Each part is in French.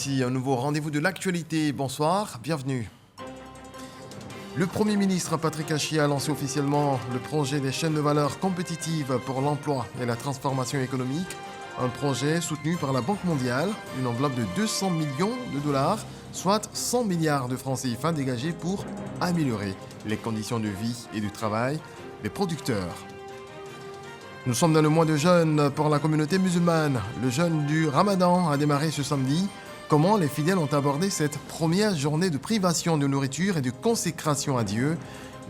voici un nouveau rendez-vous de l'actualité. Bonsoir, bienvenue. Le Premier ministre Patrick Achi a lancé officiellement le projet des chaînes de valeur compétitives pour l'emploi et la transformation économique. Un projet soutenu par la Banque mondiale, une enveloppe de 200 millions de dollars, soit 100 milliards de francs CFA dégagés pour améliorer les conditions de vie et de travail des producteurs. Nous sommes dans le mois de jeûne pour la communauté musulmane. Le jeûne du Ramadan a démarré ce samedi. Comment les fidèles ont abordé cette première journée de privation de nourriture et de consécration à Dieu?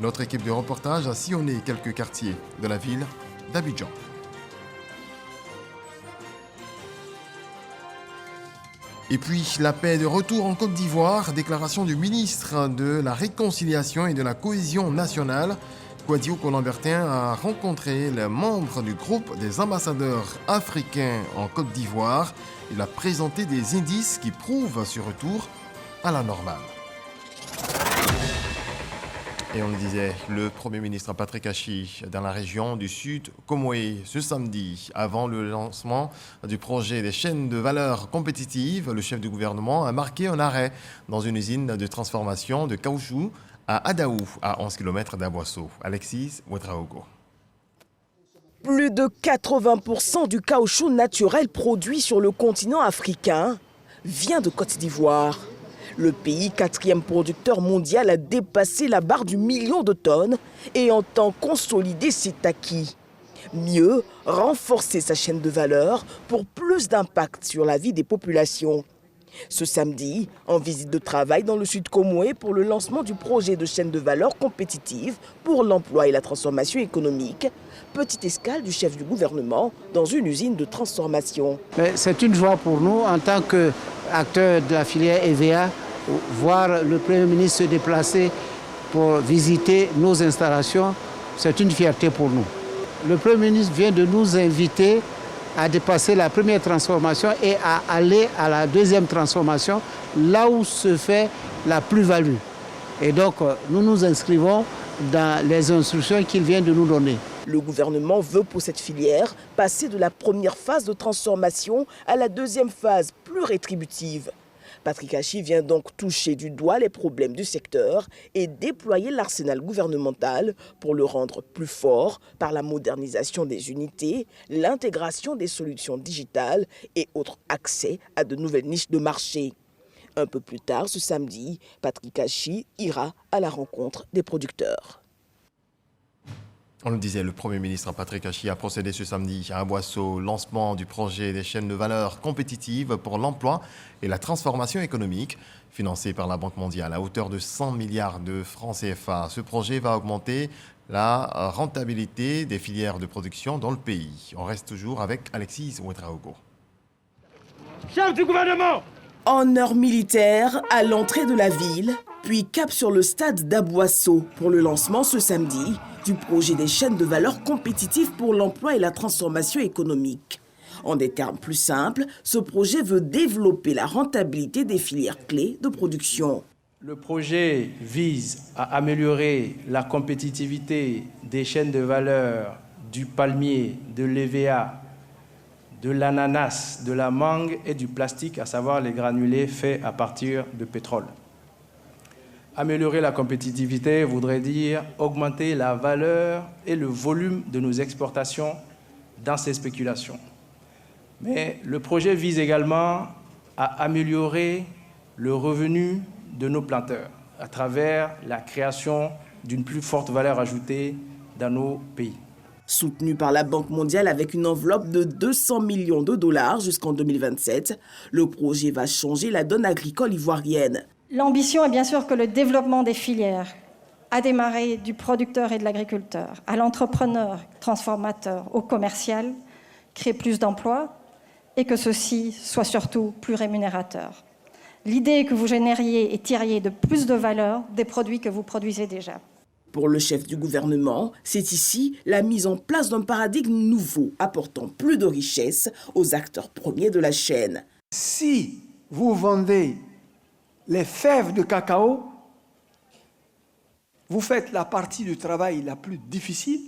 Notre équipe de reportage a sillonné quelques quartiers de la ville d'Abidjan. Et puis, la paix de retour en Côte d'Ivoire, déclaration du ministre de la Réconciliation et de la Cohésion nationale. Kouadio Colombertin a rencontré les membres du groupe des ambassadeurs africains en Côte d'Ivoire. Il a présenté des indices qui prouvent ce retour à la normale. Et on le disait, le Premier ministre Patrick Achi dans la région du Sud Comoé ce samedi, avant le lancement du projet des chaînes de valeur compétitives, le chef du gouvernement a marqué un arrêt dans une usine de transformation de caoutchouc à Adaou, à 11 km d'Aboisseau. Alexis Ouedraogo. Plus de 80% du caoutchouc naturel produit sur le continent africain vient de Côte d'Ivoire. Le pays, quatrième producteur mondial, a dépassé la barre du million de tonnes et entend consolider ses acquis. Mieux, renforcer sa chaîne de valeur pour plus d'impact sur la vie des populations. Ce samedi, en visite de travail dans le Sud Comoé pour le lancement du projet de chaîne de valeur compétitive pour l'emploi et la transformation économique, petite escale du chef du gouvernement dans une usine de transformation. C'est une joie pour nous en tant qu'acteurs de la filière EVA, voir le Premier ministre se déplacer pour visiter nos installations, c'est une fierté pour nous. Le Premier ministre vient de nous inviter à dépasser la première transformation et à aller à la deuxième transformation, là où se fait la plus-value. Et donc, nous nous inscrivons dans les instructions qu'il vient de nous donner. Le gouvernement veut pour cette filière passer de la première phase de transformation à la deuxième phase plus rétributive. Patrick Achi vient donc toucher du doigt les problèmes du secteur et déployer l'arsenal gouvernemental pour le rendre plus fort par la modernisation des unités, l'intégration des solutions digitales et autres accès à de nouvelles niches de marché. Un peu plus tard ce samedi, Patrick Achi ira à la rencontre des producteurs. On le disait, le Premier ministre Patrick Achi a procédé ce samedi à Aboisseau au lancement du projet des chaînes de valeur compétitives pour l'emploi et la transformation économique, financé par la Banque mondiale à hauteur de 100 milliards de francs CFA. Ce projet va augmenter la rentabilité des filières de production dans le pays. On reste toujours avec Alexis Ouedraogo. Chef du gouvernement! En heure militaire, à l'entrée de la ville, puis cap sur le stade d'Aboisseau pour le lancement ce samedi du projet des chaînes de valeur compétitives pour l'emploi et la transformation économique. En des termes plus simples, ce projet veut développer la rentabilité des filières clés de production. Le projet vise à améliorer la compétitivité des chaînes de valeur du palmier, de l'EVA, de l'ananas, de la mangue et du plastique, à savoir les granulés faits à partir de pétrole. Améliorer la compétitivité voudrait dire augmenter la valeur et le volume de nos exportations dans ces spéculations. Mais le projet vise également à améliorer le revenu de nos planteurs à travers la création d'une plus forte valeur ajoutée dans nos pays. Soutenu par la Banque mondiale avec une enveloppe de 200 millions de dollars jusqu'en 2027, le projet va changer la donne agricole ivoirienne. L'ambition est bien sûr que le développement des filières a démarré du producteur et de l'agriculteur, à l'entrepreneur, transformateur, au commercial, crée plus d'emplois et que ceci soit surtout plus rémunérateur. L'idée est que vous génériez et tiriez de plus de valeur des produits que vous produisez déjà. Pour le chef du gouvernement, c'est ici la mise en place d'un paradigme nouveau, apportant plus de richesse aux acteurs premiers de la chaîne. Si vous vendez les fèves de cacao, vous faites la partie du travail la plus difficile,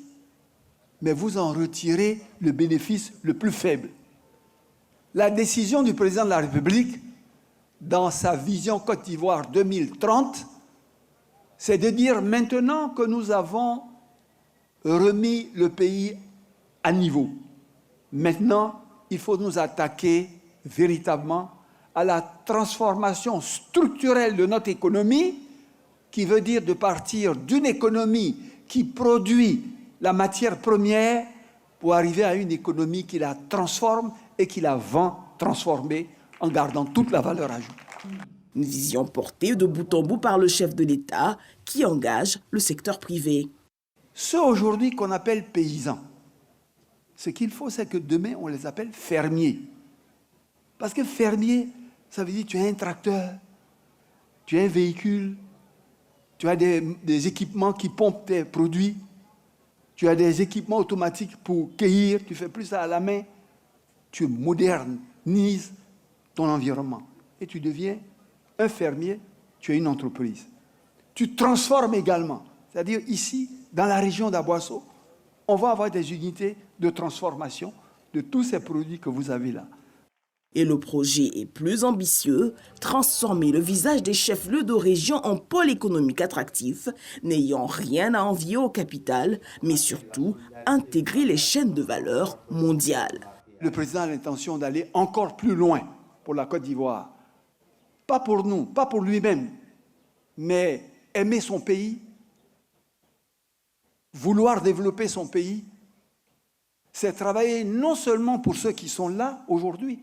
mais vous en retirez le bénéfice le plus faible. La décision du président de la République dans sa vision Côte d'Ivoire 2030, c'est de dire maintenant que nous avons remis le pays à niveau. Maintenant, il faut nous attaquer véritablement à la transformation structurelle de notre économie, qui veut dire de partir d'une économie qui produit la matière première pour arriver à une économie qui la transforme et qui la vend transformée en gardant toute la valeur ajoutée. Une vision portée de bout en bout par le chef de l'État qui engage le secteur privé. Ceux aujourd'hui qu'on appelle paysans, ce qu'il faut, c'est que demain, on les appelle fermiers. Parce que fermier, ça veut dire que tu as un tracteur, tu as un véhicule, tu as des équipements qui pompent tes produits, tu as des équipements automatiques pour cueillir, tu fais plus ça à la main, tu modernises ton environnement et tu deviens un fermier, tu es une entreprise. Tu transformes également, c'est-à-dire ici, dans la région d'Aboasso, on va avoir des unités de transformation de tous ces produits que vous avez là. Et le projet est plus ambitieux, transformer le visage des chefs-lieux de région en pôle économique attractif, n'ayant rien à envier au capital, mais surtout intégrer les chaînes de valeur mondiales. Le président a l'intention d'aller encore plus loin pour la Côte d'Ivoire. Pas pour nous, pas pour lui-même, mais aimer son pays, vouloir développer son pays, c'est travailler non seulement pour ceux qui sont là aujourd'hui,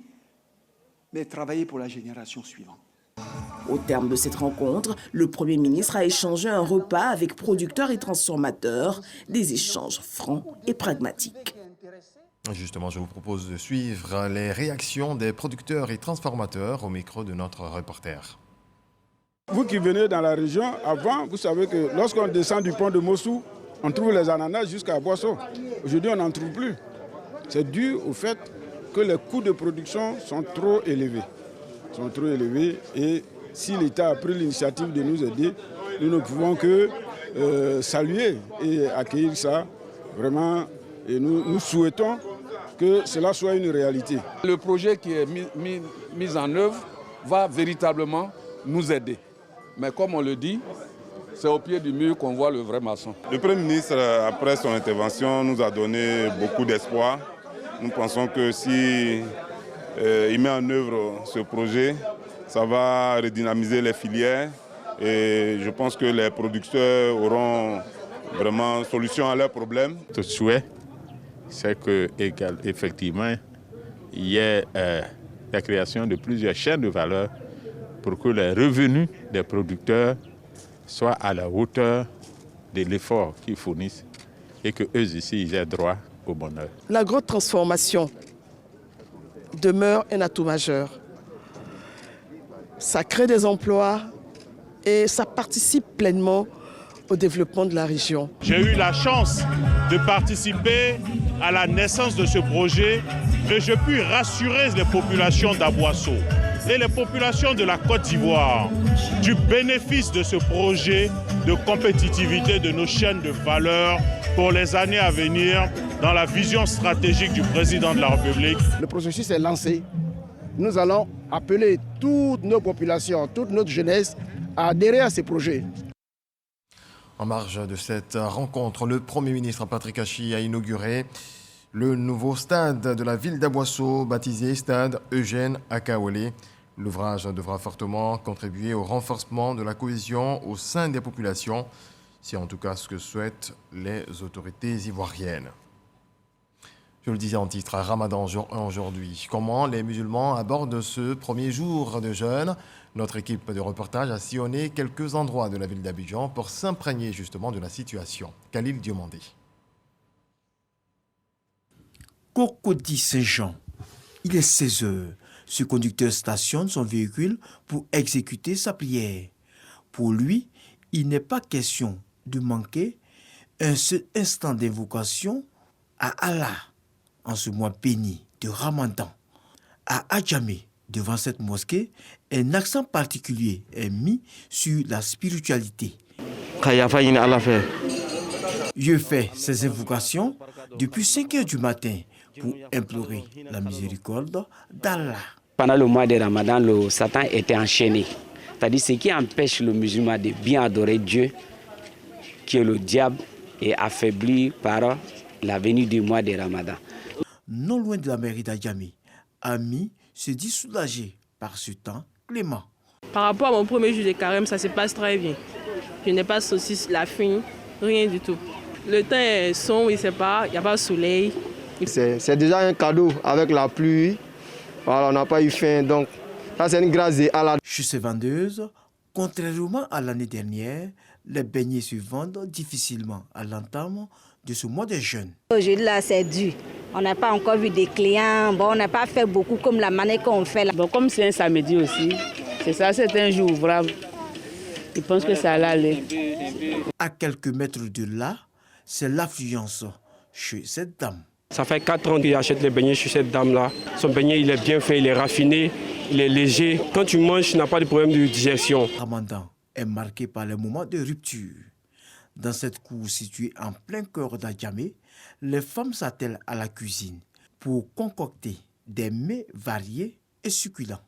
mais travailler pour la génération suivante. Au terme de cette rencontre, le Premier ministre a échangé un repas avec producteurs et transformateurs, des échanges francs et pragmatiques. Justement, je vous propose de suivre les réactions des producteurs et transformateurs au micro de notre reporter. Vous qui venez dans la région, avant, vous savez que lorsqu'on descend du pont de Mossou, on trouve les ananas jusqu'à Aboasso. Aujourd'hui, on n'en trouve plus. C'est dû au fait que les coûts de production sont trop élevés. Et si l'État a pris l'initiative de nous aider, nous ne pouvons que saluer et accueillir ça vraiment. Et nous souhaitons que cela soit une réalité. Le projet qui est mis en œuvre va véritablement nous aider. Mais comme on le dit, c'est au pied du mur qu'on voit le vrai maçon. Le Premier ministre, après son intervention, nous a donné beaucoup d'espoir. Nous pensons que si il met en œuvre ce projet, ça va redynamiser les filières et je pense que les producteurs auront vraiment solution à leurs problèmes. Notre souhait, c'est qu'effectivement, il y ait la création de plusieurs chaînes de valeur pour que les revenus des producteurs soient à la hauteur de l'effort qu'ils fournissent et qu'eux ici, ils aient droit au bonheur. L'agrotransformation demeure un atout majeur. Ça crée des emplois et ça participe pleinement au développement de la région. J'ai eu la chance de participer à la naissance de ce projet et je puis rassurer les populations d'Aboasso et les populations de la Côte d'Ivoire du bénéfice de ce projet de compétitivité de nos chaînes de valeur pour les années à venir dans la vision stratégique du président de la République. Le processus est lancé. Nous allons appeler toutes nos populations, toute notre jeunesse à adhérer à ces projets. En marge de cette rencontre, le Premier ministre Patrick Achi a inauguré le nouveau stade de la ville d'Aboasso, baptisé Stade Eugène Akaolé. L'ouvrage devra fortement contribuer au renforcement de la cohésion au sein des populations. C'est en tout cas ce que souhaitent les autorités ivoiriennes. Je le disais en titre, Ramadan aujourd'hui. Comment les musulmans abordent ce premier jour de jeûne? Notre équipe de reportage a sillonné quelques endroits de la ville d'Abidjan pour s'imprégner justement de la situation. Khalil Diomandé. Cocody Saint-Jean. Il est 16 heures. Ce conducteur stationne son véhicule pour exécuter sa prière. Pour lui, il n'est pas question de manquer un seul instant d'invocation à Allah en ce mois béni de Ramadan. À Adjamé, devant cette mosquée, un accent particulier est mis sur la spiritualité. Je fais ces invocations depuis 5 heures du matin pour implorer la miséricorde d'Allah. Pendant le mois de Ramadan, le Satan était enchaîné. C'est-à-dire ce qui empêche le musulman de bien adorer Dieu, qui est le diable, est affaibli par la venue du mois de Ramadan. Non loin de la mairie d'Adjamé, Ami se dit soulagé par ce temps clément. Par rapport à mon premier jour de carême, ça se passe très bien. Je n'ai pas saucisse, la faim, rien du tout. Le temps est sombre, il n'y a pas de soleil. C'est déjà un cadeau avec la pluie. Voilà, on n'a pas eu faim, donc ça c'est une grâce de Allah. Chez ces vendeuses, contrairement à l'année dernière, les beignets se vendent difficilement à l'entame de ce mois de jeûne. Aujourd'hui là c'est dur. On n'a pas encore vu des clients. Bon, on n'a pas fait beaucoup comme la manière qu'on fait là. Bon, comme c'est un samedi aussi, c'est ça, c'est un jour ouvrable. Je pense que ça allait aller. À quelques mètres de là, c'est l'affluence chez cette dame. Ça fait 4 ans qu'il achète les beignets chez cette dame-là. Son beignet, il est bien fait, il est raffiné, il est léger. Quand tu manges, tu n'as pas de problème de digestion. Ramadan est marqué par les moments de rupture. Dans cette cour située en plein cœur d'Adjamé, les femmes s'attellent à la cuisine pour concocter des mets variés et succulents.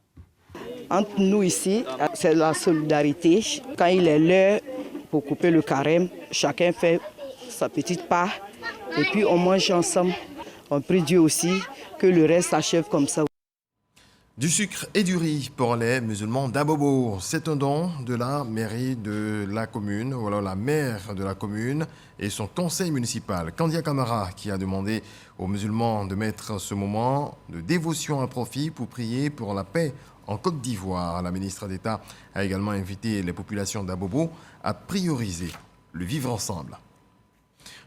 Entre nous ici, c'est la solidarité. Quand il est l'heure pour couper le carême, chacun fait sa petite part et puis on mange ensemble. On prie Dieu aussi que le reste s'achève comme ça. Du sucre et du riz pour les musulmans d'Abobo. C'est un don de la mairie de la commune, ou alors la maire de la commune et son conseil municipal. Candia Camara qui a demandé aux musulmans de mettre ce moment de dévotion à profit pour prier pour la paix en Côte d'Ivoire. La ministre d'État a également invité les populations d'Abobo à prioriser le vivre ensemble.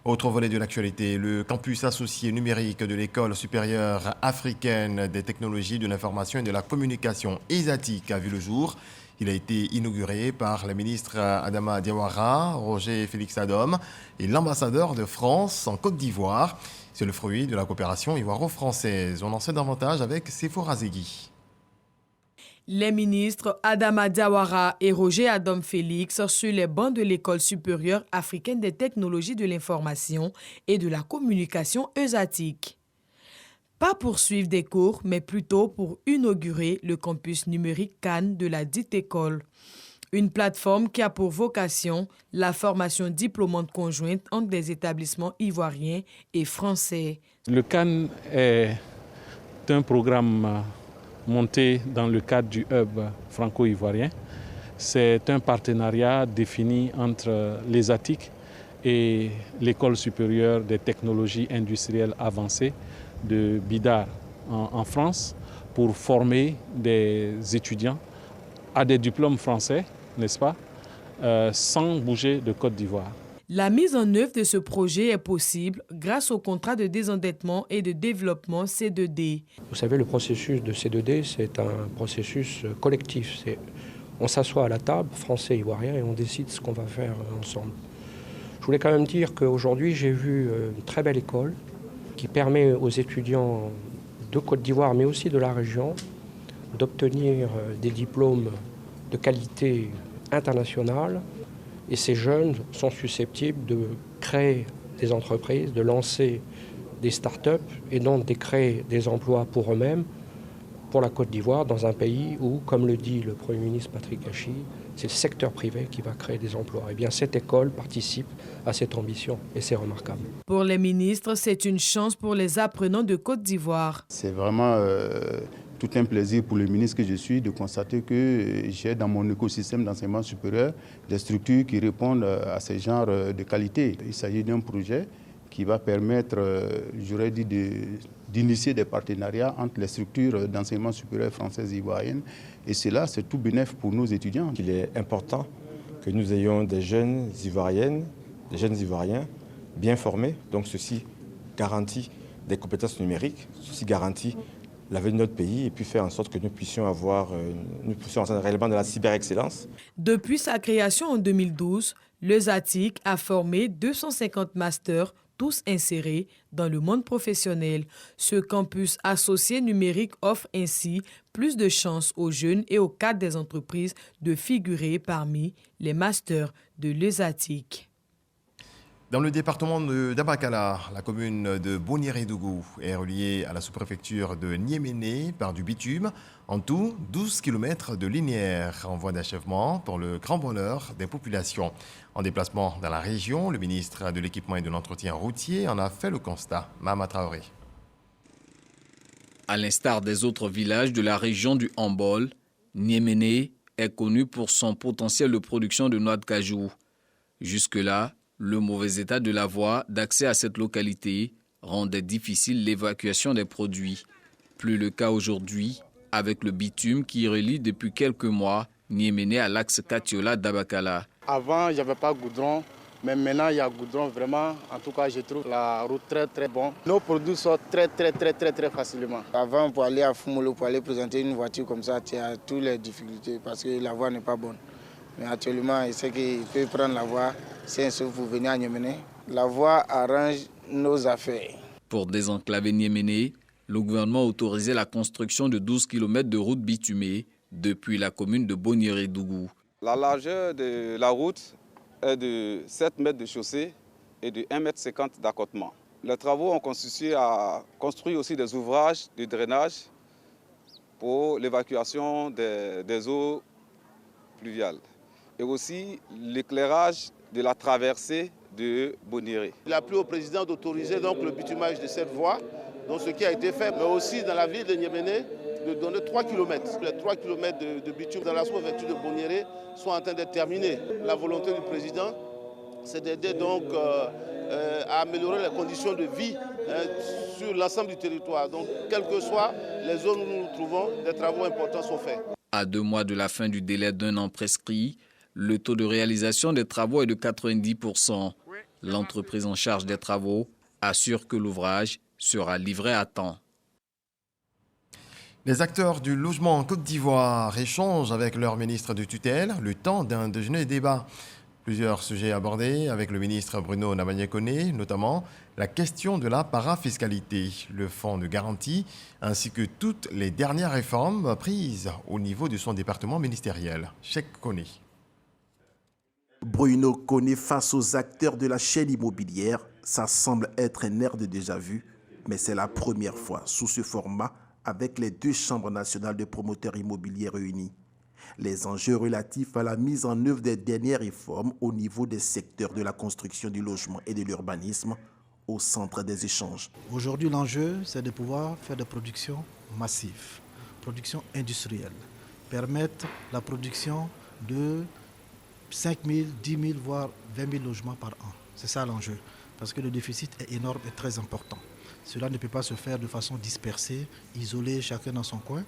Autre volet de l'actualité, le campus associé numérique de l'École supérieure africaine des technologies de l'information et de la communication ESATIC a vu le jour. Il a été inauguré par les ministres Adama Diawara, Roger Félix Adom et l'ambassadeur de France en Côte d'Ivoire. C'est le fruit de la coopération ivoiro-française. On en sait davantage avec Sephora Zegui. Les ministres Adama Diawara et Roger Adom Félix sur les bancs de l'École supérieure africaine des technologies de l'information et de la communication ESATIC. Pas pour suivre des cours, mais plutôt pour inaugurer le campus numérique Cannes de la dite école. Une plateforme qui a pour vocation la formation diplômante conjointe entre des établissements ivoiriens et français. Le Cannes est un programme monté dans le cadre du hub franco-ivoirien. C'est un partenariat défini entre l'ESATIC et l'École supérieure des technologies industrielles avancées de Bidar en France pour former des étudiants à des diplômes français, n'est-ce pas, sans bouger de Côte d'Ivoire. La mise en œuvre de ce projet est possible grâce au contrat de désendettement et de développement C2D. Vous savez, le processus de C2D, c'est un processus collectif. On s'assoit à la table, français et ivoiriens, et on décide ce qu'on va faire ensemble. Je voulais quand même dire qu'aujourd'hui, j'ai vu une très belle école qui permet aux étudiants de Côte d'Ivoire, mais aussi de la région, d'obtenir des diplômes de qualité internationale. Et ces jeunes sont susceptibles de créer des entreprises, de lancer des start-up et donc de créer des emplois pour eux-mêmes, pour la Côte d'Ivoire, dans un pays où, comme le dit le Premier ministre Patrick Achi, c'est le secteur privé qui va créer des emplois. Eh bien, cette école participe à cette ambition et c'est remarquable. Pour les ministres, c'est une chance pour les apprenants de Côte d'Ivoire. C'est vraiment tout un plaisir pour le ministre que je suis de constater que j'ai dans mon écosystème d'enseignement supérieur des structures qui répondent à ce genre de qualité. Il s'agit d'un projet qui va permettre, j'aurais dit, d'initier des partenariats entre les structures d'enseignement supérieur françaises et ivoiriennes. Et cela, c'est tout bénéfice pour nos étudiants. Il est important que nous ayons des jeunes Ivoiriennes, des jeunes Ivoiriens bien formés. Donc ceci garantit des compétences numériques, ceci garantit l'avenir de notre pays et puis faire en sorte que nous puissions entrer réellement dans la cyber-excellence. Depuis sa création en 2012, l'ESATIC a formé 250 masters, tous insérés dans le monde professionnel. Ce campus associé numérique offre ainsi plus de chances aux jeunes et aux cadres des entreprises de figurer parmi les masters de l'ESATIC. Dans le département d'Abakala, la commune de Boniéré-Dougou est reliée à la sous-préfecture de Niéméné par du bitume. En tout, 12 km de linéaire en voie d'achèvement pour le grand bonheur des populations. En déplacement dans la région, le ministre de l'Équipement et de l'Entretien routier en a fait le constat. Mama Traoré. À l'instar des autres villages de la région du Hambol, Niéméné est connu pour son potentiel de production de noix de cajou. Jusque-là, le mauvais état de la voie d'accès à cette localité rendait difficile l'évacuation des produits. Plus le cas aujourd'hui, avec le bitume qui relie depuis quelques mois Niéméné à l'axe Katiola d'Abakala. Avant, il n'y avait pas goudron, mais maintenant il y a goudron vraiment. En tout cas, je trouve la route très bonne. Nos produits sortent très facilement. Avant, pour aller à Fumolo, pour aller présenter une voiture comme ça, tu as toutes les difficultés parce que la voie n'est pas bonne. Mais actuellement, il sait qu'il peut prendre la voie sans vous venir à Niéméné. La voie arrange nos affaires. Pour désenclaver Niéméné, le gouvernement a autorisé la construction de 12 km de route bitumée depuis la commune de Boniéré-Dougou. La largeur de la route est de 7 mètres de chaussée et de 1,50 m d'accotement. Les travaux ont consisté à construire aussi des ouvrages de drainage pour l'évacuation des eaux pluviales et aussi l'éclairage de la traversée de Boniéré. Il a plu au président d'autoriser donc le bitumage de cette voie, donc ce qui a été fait, mais aussi dans la ville de Niéméné, de donner 3 km. Les 3 km de bitume dans la sous-préfecture de Boniéré sont en train d'être terminés. La volonté du président, c'est d'aider donc à améliorer les conditions de vie sur l'ensemble du territoire. Donc, quelles que soient les zones où nous nous trouvons, des travaux importants sont faits. À 2 mois de la fin du délai d'1 an prescrit, le taux de réalisation des travaux est de 90%. L'entreprise en charge des travaux assure que l'ouvrage sera livré à temps. Les acteurs du logement en Côte d'Ivoire échangent avec leur ministre de tutelle le temps d'un déjeuner débat. Plusieurs sujets abordés avec le ministre Bruno Nabagné-Koné, notamment la question de la parafiscalité, le fonds de garantie, ainsi que toutes les dernières réformes prises au niveau de son département ministériel. Cheikh Koné. Bruno Koné face aux acteurs de la chaîne immobilière, ça semble être un air de déjà-vu, mais c'est la première fois sous ce format avec les 2 chambres nationales de promoteurs immobiliers réunis. Les enjeux relatifs à la mise en œuvre des dernières réformes au niveau des secteurs de la construction du logement et de l'urbanisme au centre des échanges. Aujourd'hui, l'enjeu, c'est de pouvoir faire des productions massives, production industrielle, permettre la production de 5 000, 10 000, voire 20 000 logements par an. C'est ça l'enjeu, parce que le déficit est énorme et très important. Cela ne peut pas se faire de façon dispersée, isolée, chacun dans son coin.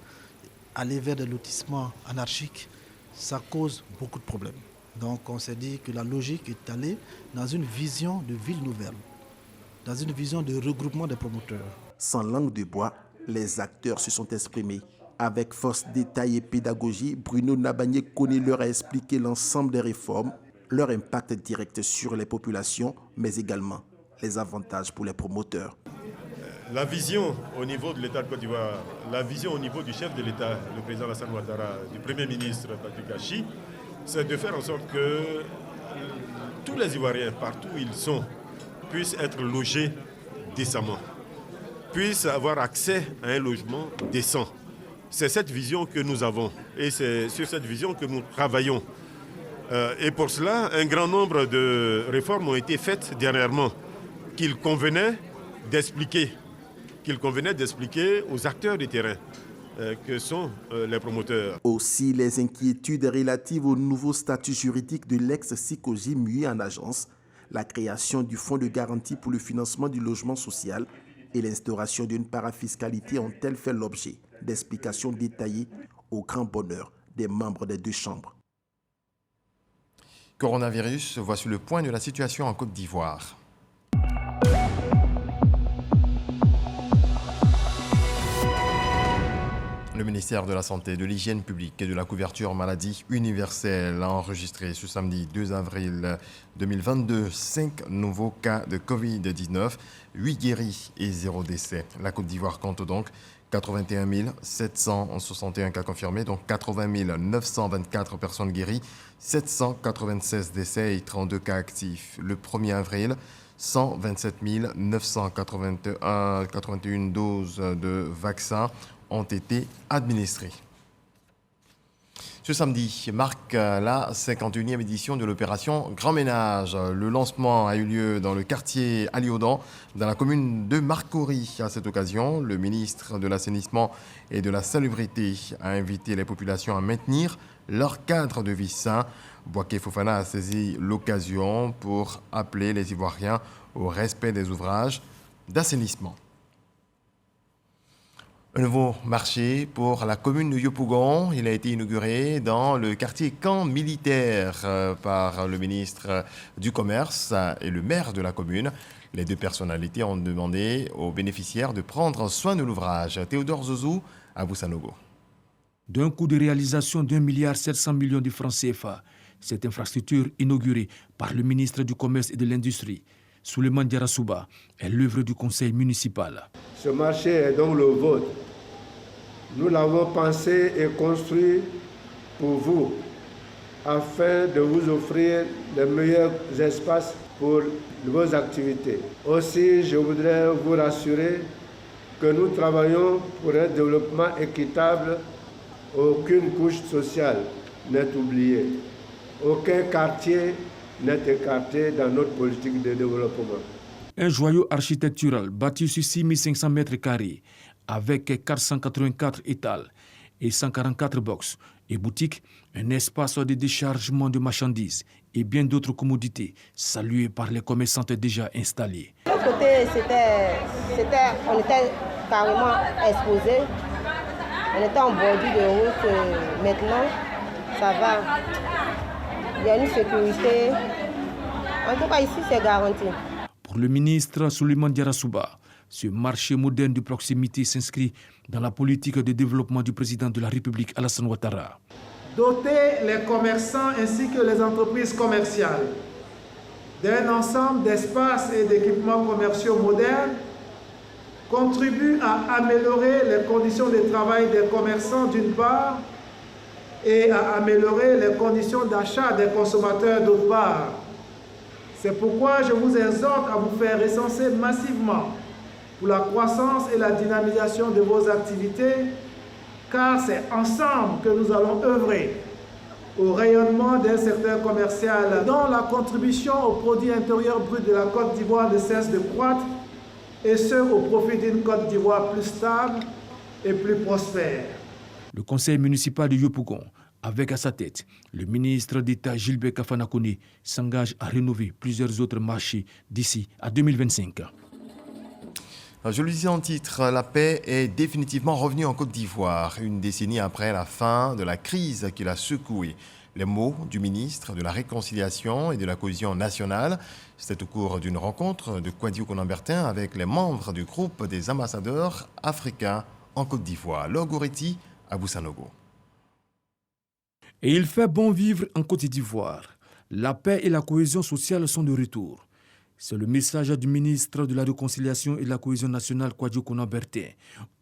Aller vers des lotissements anarchiques, ça cause beaucoup de problèmes. Donc on s'est dit que la logique est d'aller dans une vision de ville nouvelle, dans une vision de regroupement des promoteurs. Sans langue de bois, les acteurs se sont exprimés. Avec force, détail et pédagogie, Bruno Nabagné-Koné leur a expliqué l'ensemble des réformes, leur impact direct sur les populations, mais également les avantages pour les promoteurs. La vision au niveau de l'État de Côte d'Ivoire, la vision au niveau du chef de l'État, le président Alassane Ouattara, du Premier ministre Patrick Achi, c'est de faire en sorte que tous les Ivoiriens, partout où ils sont, puissent être logés décemment, puissent avoir accès à un logement décent. C'est cette vision que nous avons et c'est sur cette vision que nous travaillons. Et pour cela, un grand nombre de réformes ont été faites dernièrement qu'il convenait d'expliquer aux acteurs du terrain que sont les promoteurs. Aussi, les inquiétudes relatives au nouveau statut juridique de l'ex-SICOGI mué en agence, la création du fonds de garantie pour le financement du logement social et l'instauration d'une parafiscalité ont-elles fait l'objet d'explications détaillées au grand bonheur des membres des 2 chambres. Coronavirus, voici le point de la situation en Côte d'Ivoire. Le ministère de la Santé, de l'Hygiène publique et de la couverture maladie universelle a enregistré ce samedi 2 avril 2022 5 nouveaux cas de Covid-19, 8 guéris et 0 décès. La Côte d'Ivoire compte donc 81 761 cas confirmés, donc 80 924 personnes guéries, 796 décès et 32 cas actifs. Le 1er avril, 127 981 doses de vaccins ont été administrées. Ce samedi marque la 51e édition de l'opération Grand Ménage. Le lancement a eu lieu dans le quartier Aliodan, dans la commune de Marcory. À cette occasion, le ministre de l'Assainissement et de la Salubrité a invité les populations à maintenir leur cadre de vie sain. Boaké Fofana a saisi l'occasion pour appeler les Ivoiriens au respect des ouvrages d'assainissement. Un nouveau marché pour la commune de Yopougon. Il a été inauguré dans le quartier camp militaire par le ministre du Commerce et le maire de la commune. Les deux personnalités ont demandé aux bénéficiaires de prendre soin de l'ouvrage. Théodore Zozou à Boussanogo. D'un coût de réalisation d'1,7 milliard de francs CFA, cette infrastructure inaugurée par le ministre du Commerce et de l'Industrie, Souleymane Diarra-Souba, est l'œuvre du conseil municipal. Ce marché est donc le vôtre. Nous l'avons pensé et construit pour vous, afin de vous offrir les meilleurs espaces pour vos activités. Aussi, je voudrais vous rassurer que nous travaillons pour un développement équitable. Aucune couche sociale n'est oubliée. Aucun quartier n'est écarté dans notre politique de développement. Un joyau architectural bâti sur 6500 mètres carrés avec 484 étals et 144 box et boutiques, un espace de déchargement de marchandises et bien d'autres commodités salués par les commerçantes déjà installés. De l'autre côté, on était carrément exposés. On était en bordure de route. Maintenant, ça va. Il y a une sécurité. En tout cas, ici, c'est garanti. Pour le ministre Souleymane Diarra-Souba, ce marché moderne de proximité s'inscrit dans la politique de développement du président de la République, Alassane Ouattara. Doter les commerçants ainsi que les entreprises commerciales d'un ensemble d'espaces et d'équipements commerciaux modernes contribue à améliorer les conditions de travail des commerçants d'une part et à améliorer les conditions d'achat des consommateurs d'autre part. C'est pourquoi je vous exhorte à vous faire recenser massivement pour la croissance et la dynamisation de vos activités, car c'est ensemble que nous allons œuvrer au rayonnement d'un secteur commercial dont la contribution au produit intérieur brut de la Côte d'Ivoire ne cesse de croître, et ce au profit d'une Côte d'Ivoire plus stable et plus prospère. Le conseil municipal de Yopougon, avec à sa tête le ministre d'État Gilbert Kafana Koné, s'engage à rénover plusieurs autres marchés d'ici à 2025. Je le disais en titre, la paix est définitivement revenue en Côte d'Ivoire, une décennie après la fin de la crise qui l'a secouée. Les mots du ministre de la Réconciliation et de la Cohésion nationale, c'était au cours d'une rencontre de Kouadio Konambertin avec les membres du groupe des ambassadeurs africains en Côte d'Ivoire. Logoreti à Boussanogo. Et il fait bon vivre en Côte d'Ivoire. La paix et la cohésion sociale sont de retour. C'est le message du ministre de la Réconciliation et de la Cohésion nationale, Kouadio Konambertin,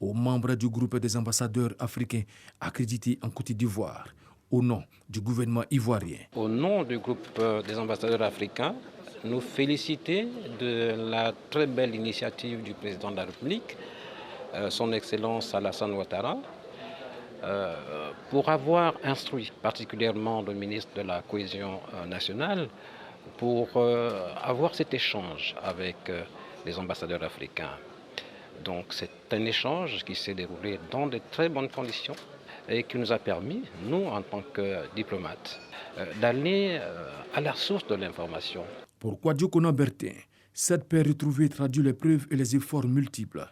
aux membres du groupe des ambassadeurs africains accrédités en Côte d'Ivoire, au nom du gouvernement ivoirien. Au nom du groupe des ambassadeurs africains, nous féliciter de la très belle initiative du président de la République, son Excellence Alassane Ouattara, pour avoir instruit particulièrement le ministre de la Cohésion nationale pour avoir cet échange avec les ambassadeurs africains. Donc c'est un échange qui s'est déroulé dans de très bonnes conditions et qui nous a permis, nous en tant que diplomates, d'aller à la source de l'information. Pour Kouadio Konambertin, cette paix retrouvée traduit les preuves et les efforts multiples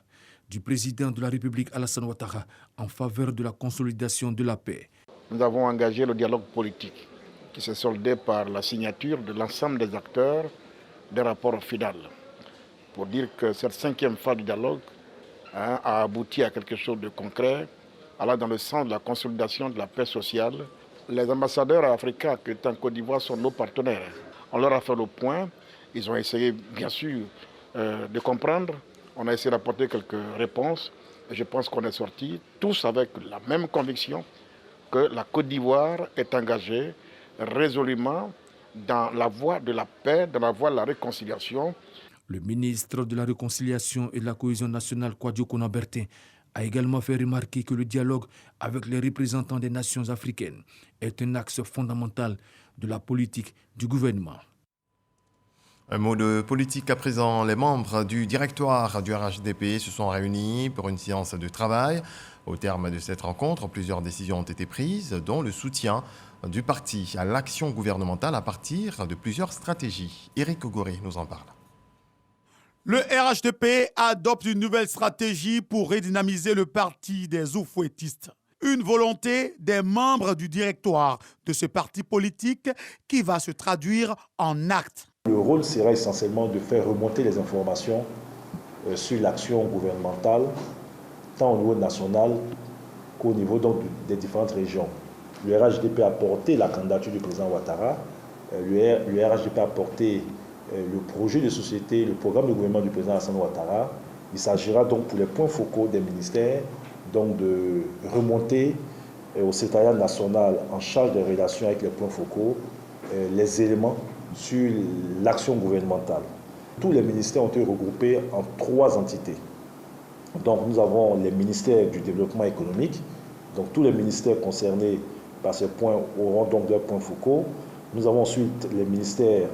du président de la République Alassane Ouattara en faveur de la consolidation de la paix. Nous avons engagé le dialogue politique qui s'est soldé par la signature de l'ensemble des acteurs des rapports finaux. Pour dire que cette 5e phase du dialogue a abouti à quelque chose de concret, allant dans le sens de la consolidation de la paix sociale. Les ambassadeurs africains qui sont en Côte d'Ivoire sont nos partenaires. On leur a fait le point, ils ont essayé bien sûr de comprendre, on a essayé d'apporter quelques réponses je pense qu'on est sortis tous avec la même conviction que la Côte d'Ivoire est engagée résolument dans la voie de la paix, dans la voie de la réconciliation. Le ministre de la Réconciliation et de la Cohésion nationale, Kwadjo Konabertin, a également fait remarquer que le dialogue avec les représentants des nations africaines est un axe fondamental de la politique du gouvernement. Un mot de politique à présent. Les membres du directoire du RHDP se sont réunis pour une séance de travail. Au terme de cette rencontre, plusieurs décisions ont été prises, dont le soutien du parti à l'action gouvernementale à partir de plusieurs stratégies. Éric Ogoré nous en parle. Le RHDP adopte une nouvelle stratégie pour redynamiser le parti des oufouettistes. Une volonté des membres du directoire de ce parti politique qui va se traduire en actes. Le rôle sera essentiellement de faire remonter les informations sur l'action gouvernementale, tant au niveau national qu'au niveau des différentes régions. Le RHDP a porté la candidature du président Ouattara, le RHDP a porté le projet de société, le programme de gouvernement du président Alassane Ouattara. Il s'agira donc pour les points focaux des ministères donc de remonter au secrétariat national en charge des relations avec les points focaux les éléments sur l'action gouvernementale. Tous les ministères ont été regroupés en 3 entités. Donc nous avons les ministères du développement économique, donc tous les ministères concernés par ces points auront donc leurs points focaux. Nous avons ensuite les ministères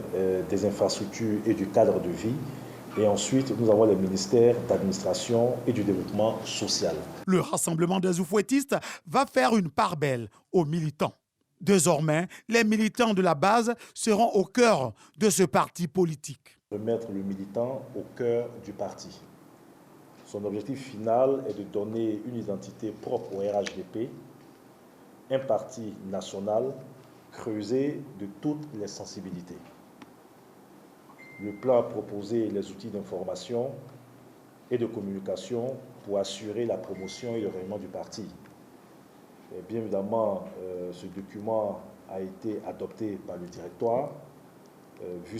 des infrastructures et du cadre de vie. Et ensuite, nous avons les ministères d'administration et du développement social. Le rassemblement des oufouettistes va faire une part belle aux militants. Désormais, les militants de la base seront au cœur de ce parti politique. Remettre le militant au cœur du parti. Son objectif final est de donner une identité propre au RHDP, un parti national creusé de toutes les sensibilités. Le plan a proposé les outils d'information et de communication pour assurer la promotion et le rayonnement du parti. Et bien évidemment, ce document a été adopté par le directoire, vu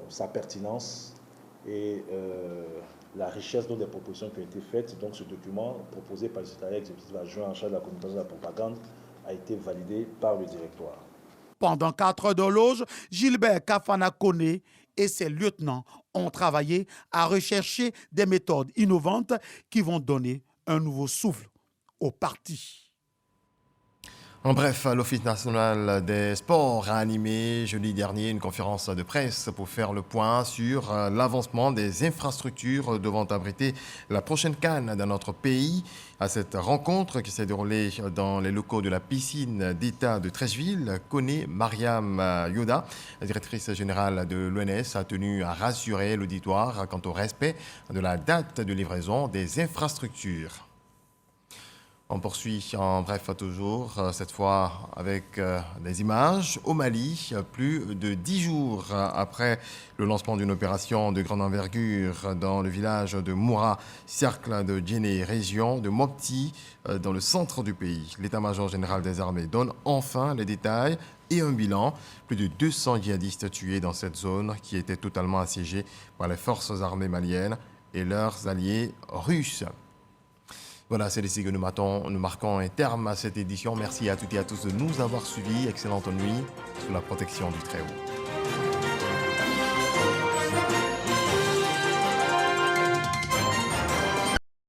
sa pertinence et la richesse des propositions qui ont été faites. Donc ce document proposé par le secrétariat exécutif adjoint en charge de la communication et de la propagande a été validé par le directoire. Pendant 4 heures d'horloge, Gilbert Kafana Koné et ses lieutenants ont travaillé à rechercher des méthodes innovantes qui vont donner un nouveau souffle au parti. En bref, l'Office national des sports a animé jeudi dernier une conférence de presse pour faire le point sur l'avancement des infrastructures devant abriter la prochaine CAN dans notre pays. À cette rencontre qui s'est déroulée dans les locaux de la piscine d'État de Treichville, connaît Mariam Yoda, directrice générale de l'ONS, a tenu à rassurer l'auditoire quant au respect de la date de livraison des infrastructures. On poursuit en bref toujours, cette fois avec des images. Au Mali, plus de 10 jours après le lancement d'une opération de grande envergure dans le village de Moura, cercle de Djenné, région de Mopti, dans le centre du pays. L'état-major général des armées donne enfin les détails et un bilan. Plus de 200 djihadistes tués dans cette zone qui était totalement assiégée par les forces armées maliennes et leurs alliés russes. Voilà, c'est ici que nous marquons un terme à cette édition. Merci à toutes et à tous de nous avoir suivis. Excellente nuit sous la protection du Très-Haut.